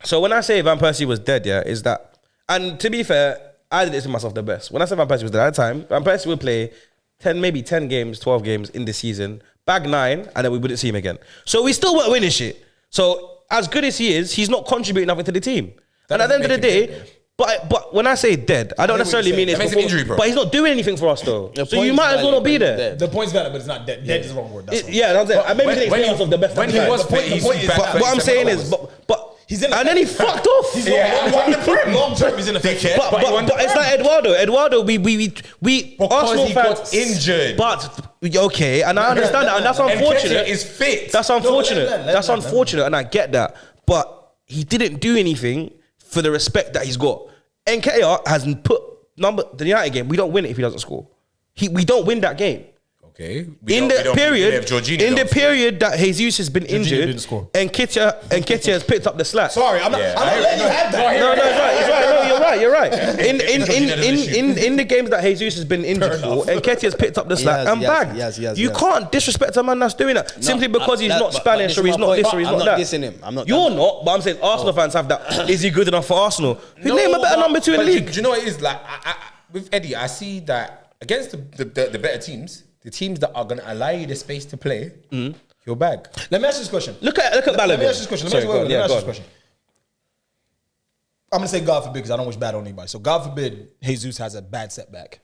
So when I say Van Persie was dead, yeah, is that, and to be fair, I did this to myself the best. When I said Van Persie was dead at the time, Van Persie would play 10 games, 12 games in the season, bag 9, and then we wouldn't see him again. So we still weren't winning shit. So as good as he is, he's not contributing nothing to the team. And at the end of the doesn't make day, him dead, but when I say dead, I don't hear what necessarily you're mean saying. it's That makes performance, an injury, bro. but he's not doing anything for us though. The So you point's might as well not be valid, but there. he's The point's valid, but it's not dead. Dead is the wrong word. That's all. Yeah, that's it. Maybe when- the when experience he- of the best. when he of the was best. fit, he's back But what I'm 37 saying is, hours. but He's in the and then he fucked off. Yeah, he won the Prem. Long term, he's in the Dickhead. But he won the it's Prem. like Eduardo. Eduardo, we Because Arsenal he fans got injured. But okay, and I understand that, and that's And unfortunate. Nketiah is fit. That's unfortunate. let That's him. unfortunate, and I get that. But he didn't do anything for the respect that he's got. Nketiah has put the United game. We don't win it if he doesn't score. We don't win that game. Okay. In the period that Jesus has been injured, didn't score. Nketiah has picked up the slack. Sorry, I'm not letting you have that. No, it's right. It's right. No, you're right. Jorginho In the games that Jesus has been injured for, Nketiah has picked up the slack and bagged. He You has. can't disrespect a man that's doing that simply because he's not Spanish or he's not this or he's I'm not not that. dissing him. I'm not. You're not, but I'm saying Arsenal fans have that. Is he good enough for Arsenal? Name a better number 2 in the but league. Do you know what it is? Like, with Eddie, I see that against the better teams, the teams that are going to allow you the space to play, he'll bag. Let me ask you this question. Look at Let me Balogun. ask you this question. Let me Sorry, ask you go on. this question. I'm gonna say God forbid because I don't wish bad on anybody. So God forbid Jesus has a bad setback,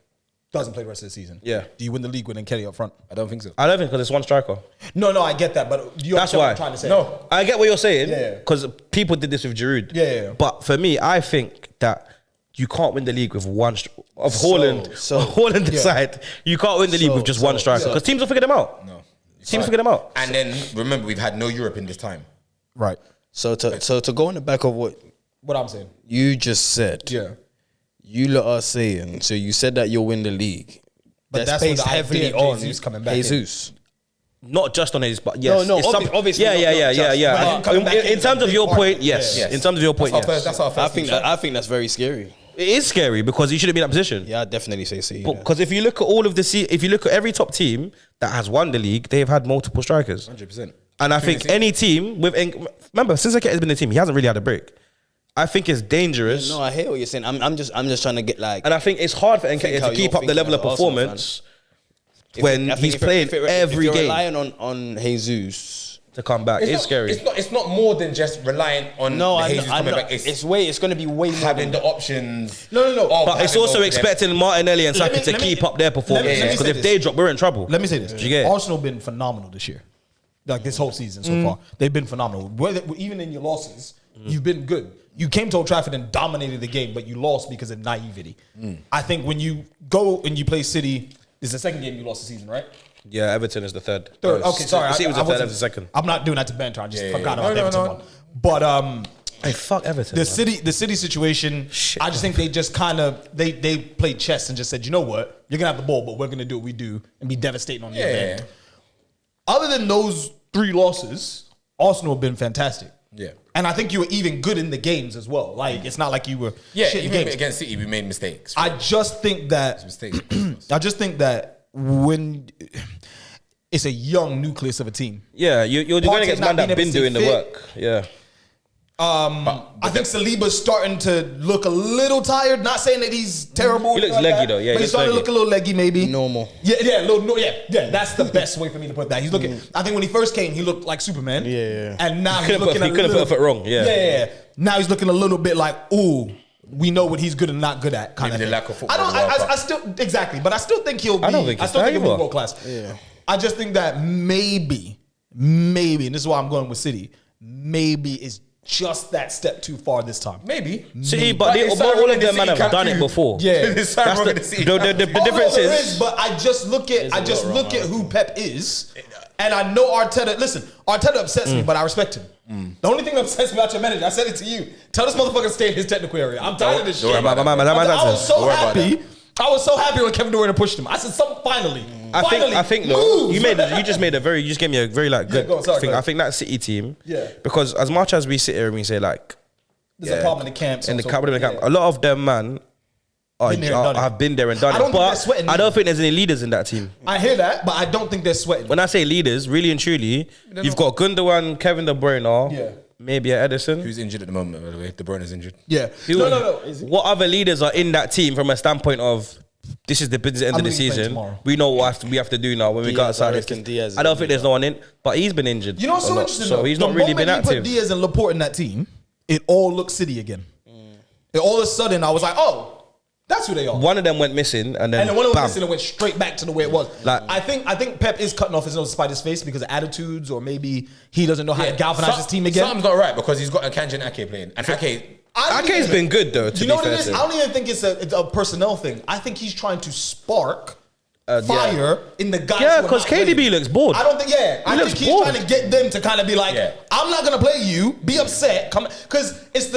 doesn't play the rest of the season. Yeah. Do you win the league with Nketiah up front? I don't think so. I don't think because it's one striker. No, I get that, but you That's understand what why. I'm trying to say. No. I get what you're saying Yeah. because people did this with Giroud. Yeah. But for me, I think that you can't win the league with one of Haaland aside. You can't win the league with just one striker because teams will figure them out. No. Teams figure them out. And then remember, we've had no Europe in this time. Right. So to go on the back of what I'm saying. you just said, you lot are saying, so you said that you'll win the league. But that's based with the heavily idea of on Jesus coming back in. Jesus. Not just on his, but yes. No, It's obviously not yeah. just. But In terms of your point, yes. Yes. In terms of your point, yes. That's our first. I think that's very scary. It is scary because he shouldn't be in that position. Yeah, I'd definitely say City. Because if you look at all of if you look at every top team that has won the league, they've had multiple strikers. 100%. And I think any team remember, since Nketiah has been in the team, he hasn't really had a break. I think it's dangerous. No, I hear what you're saying. I'm just trying to get like. And I think it's hard for Nketiah how to keep you're up the level of thinking as an Arsenal performance when he's playing every if you're game relying on Jesus to come back. It's scary. It's not more than just relying on Jesus coming back. It's going to be way more having than the options. No. But it's also expecting Martinelli and Saka to keep up their performance. Because if they drop, we're in trouble. Let me say this. You get it? Arsenal been phenomenal this year. Like this whole season so far. They've been phenomenal. Even in your losses, you've been good. You came to Old Trafford and dominated the game, but you lost because of naivety. I think when you go and you play City, this is the second game you lost the season, right? Yeah, Everton is the third. Okay, sorry. City was the third, Everton second. I'm not doing that to banter. I just forgot about No, Everton no. one. But Hey, fuck Everton. the City situation, Shit, I just think they just kind of they played chess and just said, you know what, you're gonna have the ball, but we're gonna do what we do and be devastating on the other end. Other than those 3 losses, Arsenal have been fantastic. Yeah. And I think you were even good in the games as well. Like it's not like you were shit in Even games. against City, we made mistakes. I just think that when it's a young nucleus of a team. Yeah, you're going Partey against not man that being been able to doing the fit. work. Yeah. I think Saliba's starting to look a little tired. Not saying that he's terrible. He looks like leggy that, though. Yeah, but he's starting to look a little leggy, maybe. normal. Yeah. That's the best way for me to put that. He's looking. I think when he first came, he looked like Superman. Yeah. And now He he's looking. couldn't put a foot wrong. Yeah. Yeah. Now he's looking a little bit like, ooh, we know what he's good and not good at. Kind Maybe of the thing. lack of football. I still but I still think he'll be. I don't think I he's still think he'll be terrible. world class. Yeah. I just think that maybe, and this is why I'm going with City. Maybe it's just that step too far this time. Maybe. City, but it's all wrong of in the them man City have done camp it too. before. Yeah. It's wrong in the The City. difference There is. but I just look at who Pep is, and I know Arteta. Listen, Arteta upsets me, but I respect him. The only thing that upsets me about your manager, I said it to you. Tell this motherfucker to stay in his technical area. I'm tired of this Don't shit. worry about that. I was so Don't worry about happy. I was so happy when Kevin Durant pushed him. I said, finally. I think though, you just gave me a very like good go on, sorry, thing. go on. I think that City team, Yeah. because as much as we sit here and we say like, There's a problem in the camp. in the camp, a lot of them man have been there and done I don't it. think they're But sweating I don't either. think there's any leaders in that team. I hear that, but I don't think they're sweating. When I say leaders, really and truly, you've got Gundogan, Kevin De Bruyne, Yeah. maybe Edison. Who's injured at the moment, by the way? De Bruyne is injured. Yeah. No. What other leaders are in that team from a standpoint of this is the business end I'm of the gonna be playing season? tomorrow. We know what we have to do now when we Diaz, go outside. I this reckon thing. Diaz is I don't gonna think be there's no one in, but he's been injured. You know what's a so lot, interesting? so though? he's The not really been moment you active. put Diaz and Laporte in that team, it all looked City again. And all of a sudden, I was like, oh, that's who they are. One of them went missing, and then And then one of them bam. listened and went straight back to the way it was. Like- I think Pep is cutting off his nose despite his face because of attitudes, or maybe he doesn't know how to galvanize his team again. Something's not right because he's got a Kanji and Ake playing. And Ake, Ake's been good though. To You know be what fair it is? to him. I don't even think it's a personnel thing. I think he's trying to spark fire in the guys. Yeah, who are because not KDB winning. looks bored. I don't think. Yeah, I looks think he's bored. trying to get them to kind of be like, Yeah. I'm not gonna play you. Be upset. Come, because it's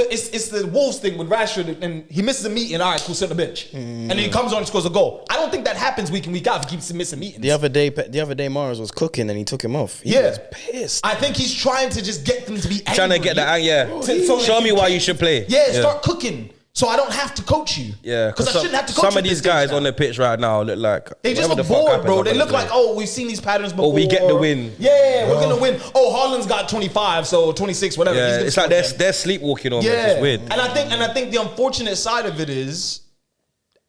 the Wolves thing with Rashford, and he misses a meeting. All right, cool, sit on the bench, and then he comes on and scores a goal. I don't think that happens week in week out if he keeps missing meetings. The other day, Mahrez was cooking and he took him off. He Yeah. was pissed. I think he's trying to just get them to be angry. Trying to get that, yeah. So Show that me why you should play. Yeah, start cooking. So I don't have to coach you. Yeah, because I shouldn't have to coach some you of these guys on the pitch right now look like They just whatever look the fuck bored, happens, bro. I'm They gonna look play. like, oh, we've seen these patterns before. we get the win. Yeah, we're gonna win. Oh, Haaland's got 25, so 26, whatever. Yeah, He's gonna it's like score again. they're sleepwalking on me. Yeah, It's weird. And I think the unfortunate side of it is,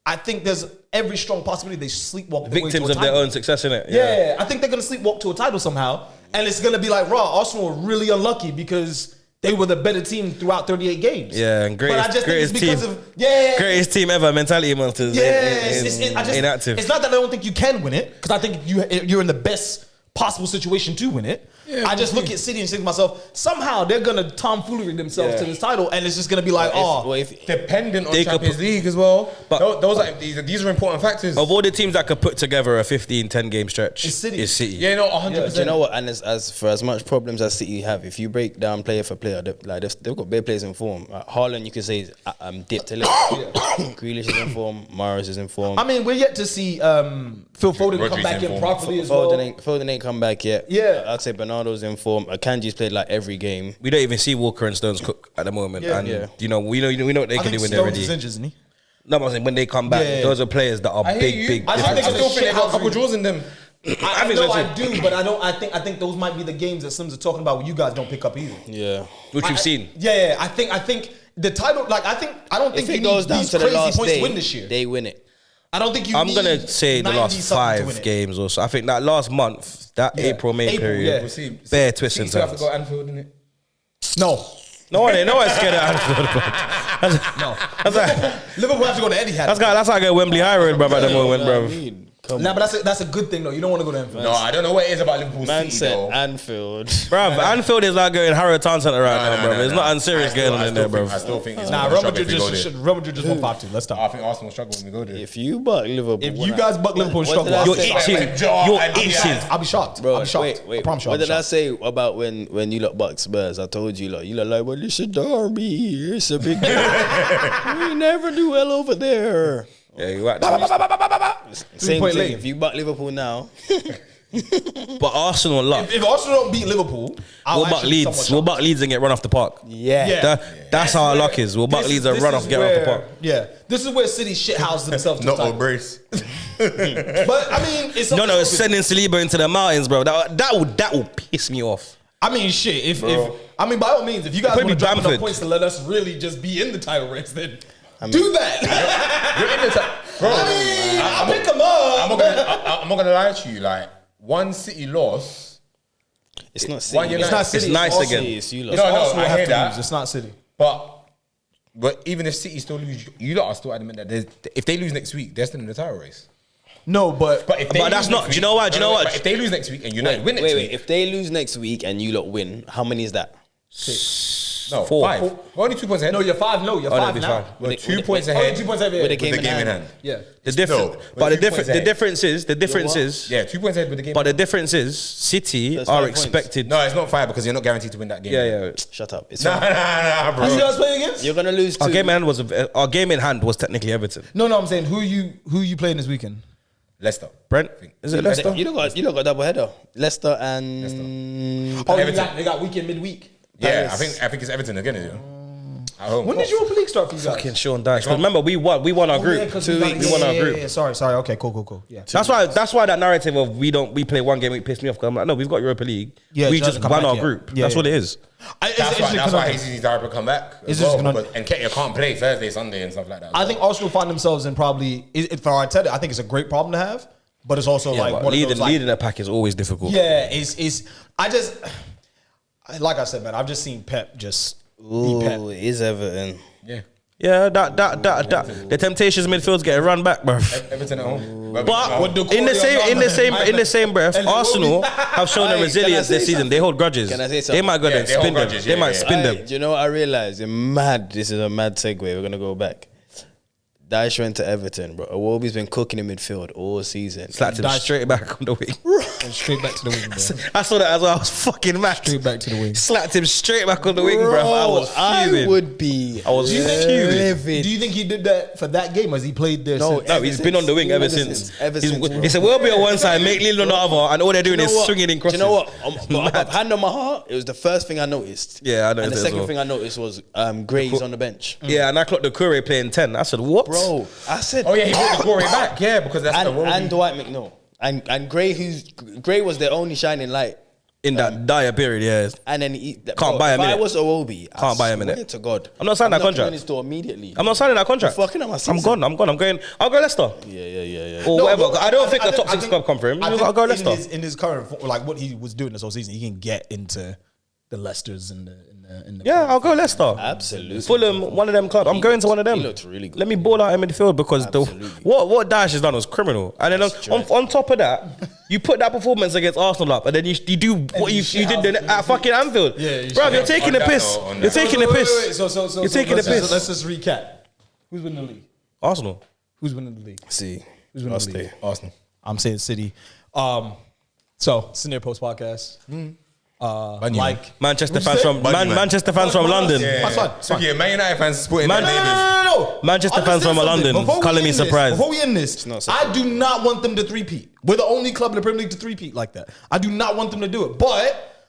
I think there's every strong possibility they sleepwalk. the way to Victims a of their title. own success, innit? Yeah, I think they're gonna sleepwalk to a title somehow, and it's gonna be like, raw. Arsenal were really unlucky because they were the better team throughout 38 games. Yeah, and But I just think it's greatest because team. of Greatest team ever, mentality monsters. Yeah, inactive. It's not that I don't think you can win it, because I think you're in the best possible situation to win it. I just look at City and think to myself, somehow they're gonna tomfoolery themselves to this title, and it's just gonna be like, dependent on They could Champions put- League as well. But- those are these are important factors. Of all the teams that could put together a 15-10 game stretch, It's City. It's City. Yeah, no, 100%. Do you know what? And as much problems as City have, if you break down player for player, they've got better players in form. Haaland, you could say, is dipped a little. Grealish is in form. Mahrez is in form. I mean, we're yet to see Phil Foden come Rodri's back in in form. properly as well. Foden ain't come back yet. Yeah. I'd say Bernardo's in form. Akanji's played like every game. We don't even see Walker and Stones cook at the moment, Yeah. and Yeah. we know what they I can do think when they're Stones ready. is injured, isn't he? No, I'm saying when they come back, Yeah. those are players that are I hear big, you. big. I think difference. still think they got a couple shithouse draws in them. I know I do, but I think those might be the games that Sims are talking about where you guys don't pick up either. Yeah. Which we've seen. Yeah, I think the title, like I don't think If you it goes need down these to the crazy last points day, to win this year. they win it. I don't think you. I'm need gonna say the 90 last something to win 5 it. games or so. I think that last month, that April, May April, period, yeah. We'll see. bare twists and City have to turns. go Anfield, innit? No, No one ain't scared of Anfield. no. That's like, Liverpool have to go to Etihad. that's like a Wembley High Road, bro, at the moment, bro. Nah, but that's a good thing though. You don't want to go to Anfield. No, I don't know what it is about Liverpool Man City said though. Anfield. Bruv, Anfield is like going Harrow Town Centre right now, bro. It's not unserious going on in there, bro. I still think it's Nah, gonna Real struggle Madrid if we go there. Real Madrid just won 5-2. Let's I stop. think Arsenal will struggle when we go there. If you buck Liverpool, If you guys buck Liverpool and struggle, did I I'll You're say? be shocked. itching. You're itching. I'll be shocked. Bro, I'll be shocked. I wait. promise you. What I'll be did I shocked. say about when you lot buck Spurs? I told you, you lot like, well, it's a derby. It's a big game. We never do well over there. Yeah, you're right. Same point thing. late. If you buck Liverpool now, But Arsenal luck. If Arsenal don't beat Liverpool, I'll We'll buck actually be somewhat Leeds. We'll shocked. buck Leeds and get run off the park. Yeah. That's how our luck is. We'll buck Leeds and This run is off, get off the where- park. Yeah, this is where City shithouse themselves. to Not title. a brace. But I mean, it's No, it's it's sending Saliba into the mountains, bro. That will piss me off. I mean, shit. If I mean, by all means, if you guys Probably want to drop enough Bamford. points to let us really just be in the title race, then do that. You're in the bro. I mean, I'll pick them up. I'm not gonna lie to you. Like one City loss. it's not One City. United- It's not City. It's nice Arsenal. again. It's you It's lot. No, Arsenal I have hear to that. lose. It's not City. But even if City still lose, you lot are still adamant that if they lose next week, they're still in the title race. No, but But if they But that's lose not- next do you know what? Do you know what? But if they lose next week and United win next Wait. week, If they lose next week and you lot win, how many is that? no, 4. 5. We're only 2 points ahead. no, you're 5. No, you're Oh, no, 5 it's now. fine. We're With the- 2 with points the- ahead. Only 2 points ahead. With the with game the in game in hand. hand. Yeah. The difference, we're but the 2 points difference, the ahead. difference is, the difference is, Yeah, 2 points ahead with the game. but the difference is, City That's are 5 points. expected. No, it's not 5 because you're not guaranteed to win that game. Yeah. Shut up. It's Nah, fine. bro. Who you guys playing against? You're gonna lose Our two. game in hand was technically Everton. No, I'm saying who you playing this weekend? Leicester. Brent, is it Leicester? You don't got a double header. Leicester and Oh, Everton. they got weekend midweek. Yeah, Palace. I think it's Everton again. You know? At home. When did Europa League start for you guys? Fucking Sean Dyche. 'Cause remember, we won our group. 2 weeks. We won our group. Yeah, sorry. Okay, cool. Yeah. That's why that narrative of we play one game week pissed me off. Because I'm like, no, we've got Europa League. Yeah, we it just doesn't come won back our yet. group. Yeah, That's yeah. what it is. That's why Jesus needs to come back. It's As just well, gonna- but Nketiah can't play Thursday, Sunday, and stuff like that. I think Arsenal find themselves in probably for Arteta. I think it's a great problem to have, but it's also like But one of those, like, leading a pack is always difficult. yeah, like I said, man, I've just seen Pep just be Pep. Ooh, it is Everton. yeah, Yeah, that the Temptations midfield's getting run back, bro. Everton at home. But in the same breath, And they will Arsenal be- have shown a Hey, resilience can I this say season. They hold grudges. Can I say They something? might go there Yeah, and they hold spin them. grudges, They yeah, might yeah. spin them. Do you know what I realized? This is a mad segue. We're gonna go back. Daesh went to Everton, bro. Iwobi's been cooking in midfield all season. Slapped him Dyche- straight back on the wing. Straight back to the wing, bro. I saw that as well. I was fucking mad. Straight back to the wing. Slapped him straight back on the wing, bro. I was fuming. would be. I was fuming. livid. Do you think he did that for that game? Or has he played there? No, since? No, he's been on the wing ever Ever since. since, ever since, bro. He said, we'll be on one side, make Lille on the other, and all they're doing Do you is know what? swinging in Do crosses. you know what? But hand on my heart, it was the first thing I noticed. Yeah, I noticed And the it as second well. thing I noticed was Gray's on the bench. Yeah, and I clocked the Curry playing 10. I said, what? Bro, I said. Oh yeah, he brought the glory back. Yeah, because that's the role. and Dwight McNeil. And Gray was their only shining light. In that dire period, yeah. And then Can't buy him, If I innit? was Iwobi, Can't buy him, swear innit? to God, I'm not signing that knocking contract. on his door immediately. I'm not signing that contract. You're fucking up my I'm season. gone. I'll go Leicester. Yeah. Or No, whatever. but I don't think a top I six think- club come for him. I I'll think go Leicester. in his current, like what he was doing this whole season, he can get into the Leicesters in the. Yeah, I'll go Leicester. Absolutely. Fulham, one of them clubs. I'm going to one of them. He looked really good. Let me ball out in midfield because what Daesh has done was criminal. And then on top of that, you put that performance against Arsenal up, and then you do what you did at fucking Anfield. Yeah, bro, you're taking the piss. You're taking the piss. You're taking the piss. Let's just recap. Who's winning the league? Arsenal. Who's winning the league? See, Who's winning the league? Arsenal. I'm saying City. So Scenario Post podcast. Like Manchester What'd you fans say? from Manchester fans from London. That's fine. That's fine. Yeah, Man United fans supporting their neighbours. No. Manchester fans from Understand something. London, Before we calling me end this- surprised. Before we end this, not I do not want them to three-peat. We're the only club in the Premier League to three-peat like that. I do not want them to do it. But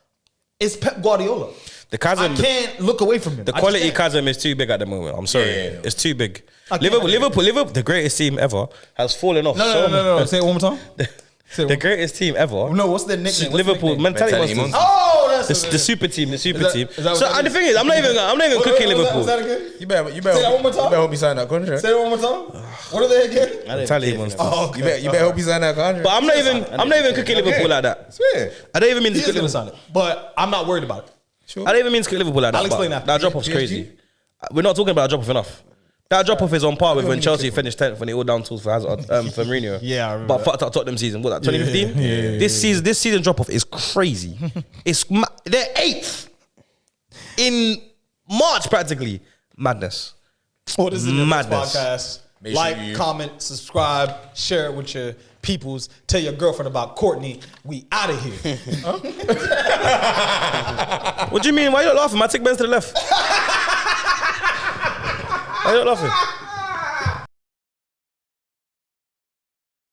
it's Pep Guardiola. The chasm, I can't look away from him. the I just quality can't. chasm is too big at the moment. I'm sorry, Yeah. it's too big. I can't. Liverpool, the greatest team ever, has fallen off. No. Say it one more time. The greatest team ever. No, what's their nickname? What's Liverpool their nickname? mentality Mentality monsters. Oh, that's The super team, Is that what So that the is? thing is, I'm not even cooking Liverpool. Was that again? You better Say that one more time. you better hope you sign that contract. Say it one more time. What are they again? Mentality monsters. Oh, You better hope you sign that contract. But I'm not even cooking Liverpool like that. Swear. I don't even mean to He is cook gonna Liverpool. sign it, but I'm not worried about it. I don't even mean to cook Liverpool like that. I'll but explain after. That drop off's PSG? crazy. We're not talking about a drop off enough. That drop off is on par with when Chelsea finished 10th when they all down tools for Hazard, for Mourinho. Yeah, I remember But that. fucked up Tottenham season. What that 2015? Yeah. This season drop off is crazy. They're 8th in March practically. Madness. Well, this is the Madness. podcast. Make sure Like, you- comment, subscribe, share it with your peoples. Tell your girlfriend about Courtney. We out of here. What do you mean? Why you not laughing? My tick bends to the left. Why you not laughing?